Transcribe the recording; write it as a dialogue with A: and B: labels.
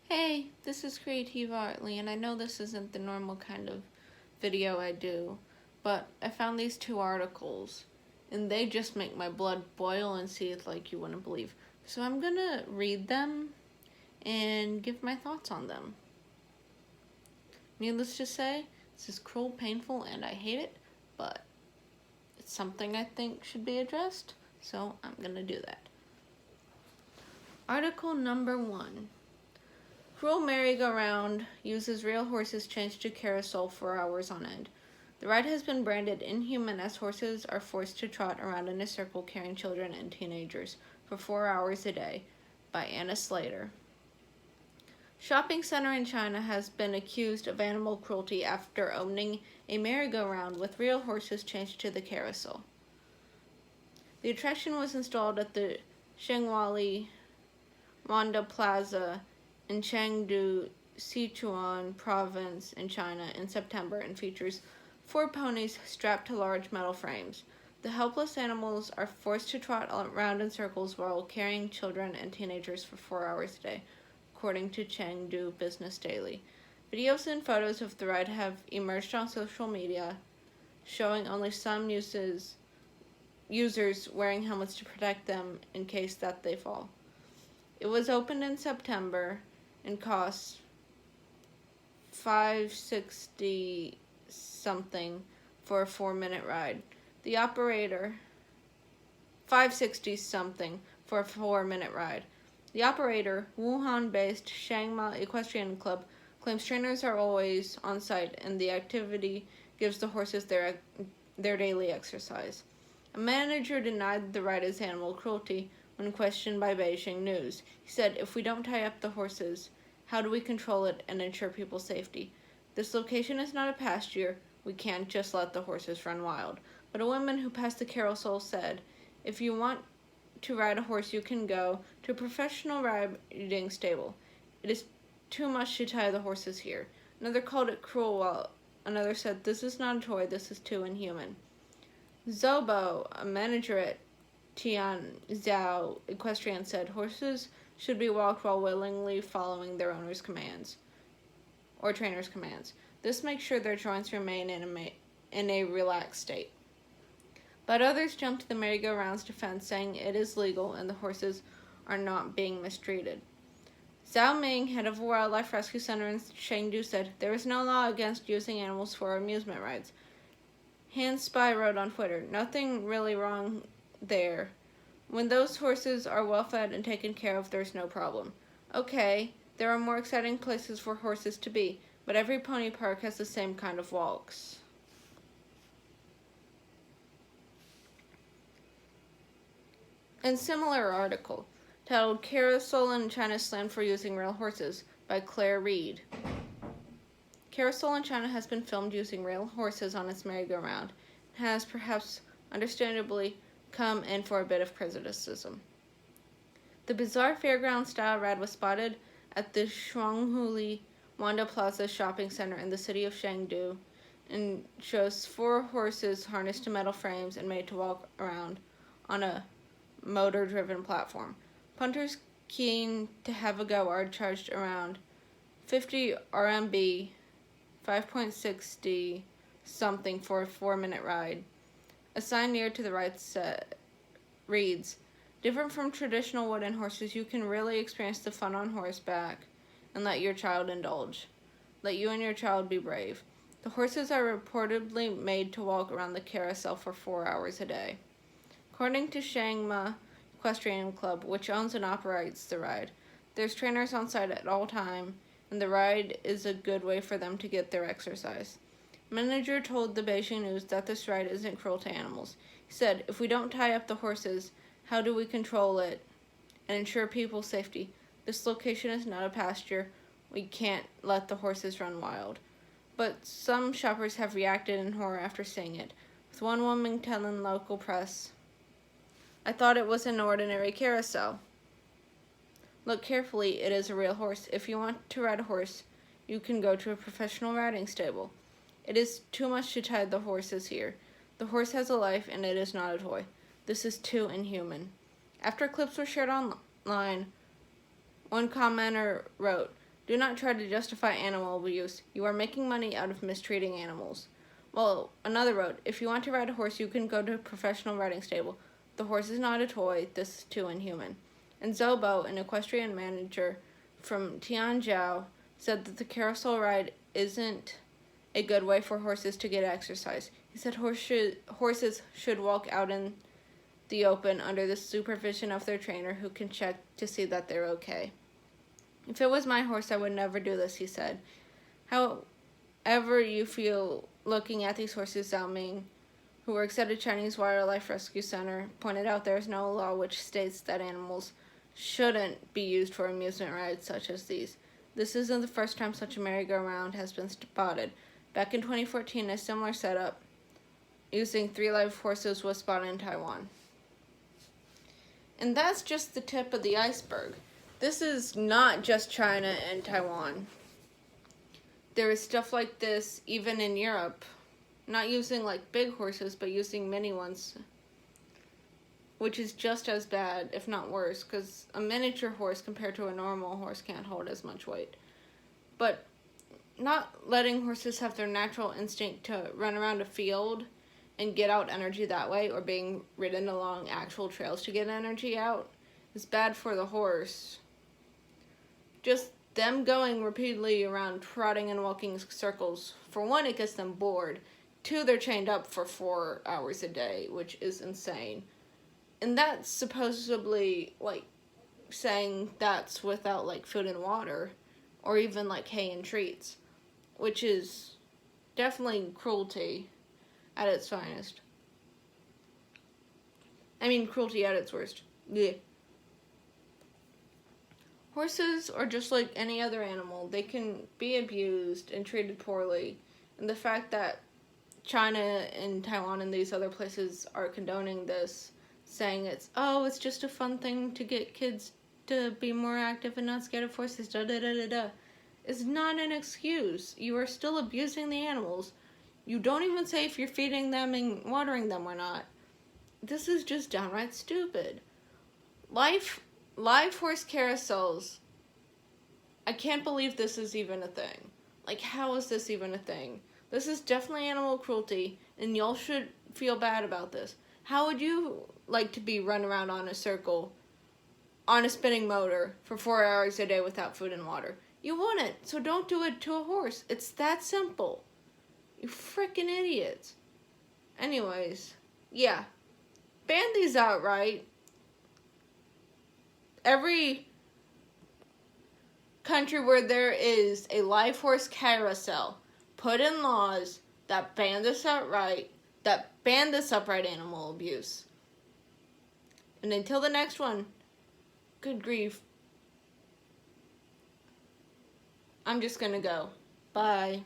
A: Hey, this is Creative Artly, and I know this isn't the normal kind of video I do, but I found these two articles, and they just make my blood boil and seethe like you wouldn't believe. So I'm gonna read them and give my thoughts on them. Needless to say, this is cruel, painful, and I hate it, but it's something I think should be addressed, so I'm gonna do that. Article number 1. Cruel merry-go-round uses real horses chained to carousel for hours on end. The ride has been branded inhuman as horses are forced to trot around in a circle carrying children and teenagers for 4 hours a day, by Anna Slater. Shopping center in China has been accused of animal cruelty after owning a merry-go-round with real horses chained to the carousel. The attraction was installed at the Shengwali Wanda Plaza in Chengdu, Sichuan province in China in September and features 4 ponies strapped to large metal frames. The helpless animals are forced to trot around in circles while carrying children and teenagers for 4 hours a day, according to Chengdu Business Daily. Videos and photos of the ride have emerged on social media, showing only some users wearing helmets to protect them in case that they fall. It was opened in September and costs $560 something for a 4-minute ride. The operator $560 something for a 4-minute ride. The operator, Wuhan-based Shangma Equestrian Club, claims trainers are always on site and the activity gives the horses their daily exercise. A manager denied the ride as animal cruelty when questioned by Beijing News. He said, "If we don't tie up the horses, how do we control it and ensure people's safety? This location is not a pasture. We can't just let the horses run wild." But a woman who passed the carousel said, "If you want to ride a horse, you can go to a professional riding stable. It is too much to tie the horses here." Another called it cruel, while another said, "This is not a toy, this is too inhuman." Zobo, a manager at Tianzhou Equestrian, said horses should be walked while willingly following their owner's commands or trainer's commands. This makes sure their joints remain in a relaxed state. But others jumped to the merry-go-round's defense, saying it is legal and the horses are not being mistreated. Zhao Ming, head of a wildlife rescue center in Chengdu, said, "There is no law against using animals for amusement rides." Hans Spy wrote on Twitter, "Nothing really wrong there. When those horses are well fed and taken care of, there's no problem. Okay, there are more exciting places for horses to be, but every pony park has the same kind of walks." And similar article, titled "Carousel in China Slammed for Using Real Horses" by Claire Reed. Carousel in China has been filmed using real horses on its merry-go-round and has, perhaps understandably, come in for a bit of criticism. The bizarre fairground-style ride was spotted at the Shuanghuli Wanda Plaza shopping center in the city of Chengdu and shows 4 horses harnessed to metal frames and made to walk around on a motor-driven platform. Punters keen to have a go are charged around 50 RMB, 5.60 something for a 4-minute ride. A sign near to the right reads, "Different from traditional wooden horses, you can really experience the fun on horseback and let your child indulge. Let you and your child be brave." The horses are reportedly made to walk around the carousel for 4 hours a day. According to Shangma Equestrian Club, which owns and operates the ride, there's trainers on site at all time, and the ride is a good way for them to get their exercise. Manager told the Beijing News that this ride isn't cruel to animals. He said, "If we don't tie up the horses, how do we control it and ensure people's safety? This location is not a pasture. We can't let the horses run wild." But some shoppers have reacted in horror after seeing it, with one woman telling local press, "I thought it was an ordinary carousel. Look carefully, it is a real horse. If you want to ride a horse, you can go to a professional riding stable. It is too much to tie the horses here. The horse has a life and it is not a toy. This is too inhuman." After clips were shared online, one commenter wrote, Do not try to justify animal abuse. You are making money out of mistreating animals. Well, another wrote, if you want to ride a horse, you can go to a professional riding stable. The horse is not a toy. This is too inhuman. And Zobo, an equestrian manager from Tianjiao, said that the carousel ride isn't a good way for horses to get exercise. He said horses should walk out in the open under the supervision of their trainer, who can check to see that they're okay. If it was my horse, I would never do this, he said. However you feel looking at these horses, Zhao Ming, who works at a Chinese wildlife rescue center, pointed out there is no law which states that animals shouldn't be used for amusement rides such as these. This isn't the first time such a merry-go-round has been spotted. Back in 2014, a similar setup using 3 live horses was spotted in Taiwan. And that's just the tip of the iceberg. This is not just China and Taiwan. There is stuff like this even in Europe. Not using like big horses, but using mini ones, which is just as bad, if not worse, because a miniature horse compared to a normal horse can't hold as much weight. But not letting horses have their natural instinct to run around a field and get out energy that way, or being ridden along actual trails to get energy out, is bad for the horse. Just them going repeatedly around trotting and walking circles, for one, it gets them bored. 2, they're chained up for 4 hours a day, which is insane. And that's supposedly, like, saying that's without, like, food and water, or even, like, hay and treats, which is definitely cruelty at its finest. I mean, cruelty at its worst. Yeah. Horses are just like any other animal. They can be abused and treated poorly. And the fact that China and Taiwan and these other places are condoning this, saying it's just a fun thing to get kids to be more active and not scared of horses, is not an excuse. You are still abusing the animals. You don't even say if you're feeding them and watering them or not. This is just downright stupid. Live horse carousels. I can't believe this is even a thing. Like, how is this even a thing? This is definitely animal cruelty, and y'all should feel bad about this. How would you like to be run around on a circle on a spinning motor for 4 hours a day without food and water? You wouldn't, so don't do it to a horse. It's that simple. You freaking idiots. Anyways, yeah. Ban these outright. Every country where there is a live horse carousel, put in laws that ban this outright, that ban this upright animal abuse. And until the next one, good grief. I'm just gonna go. Bye.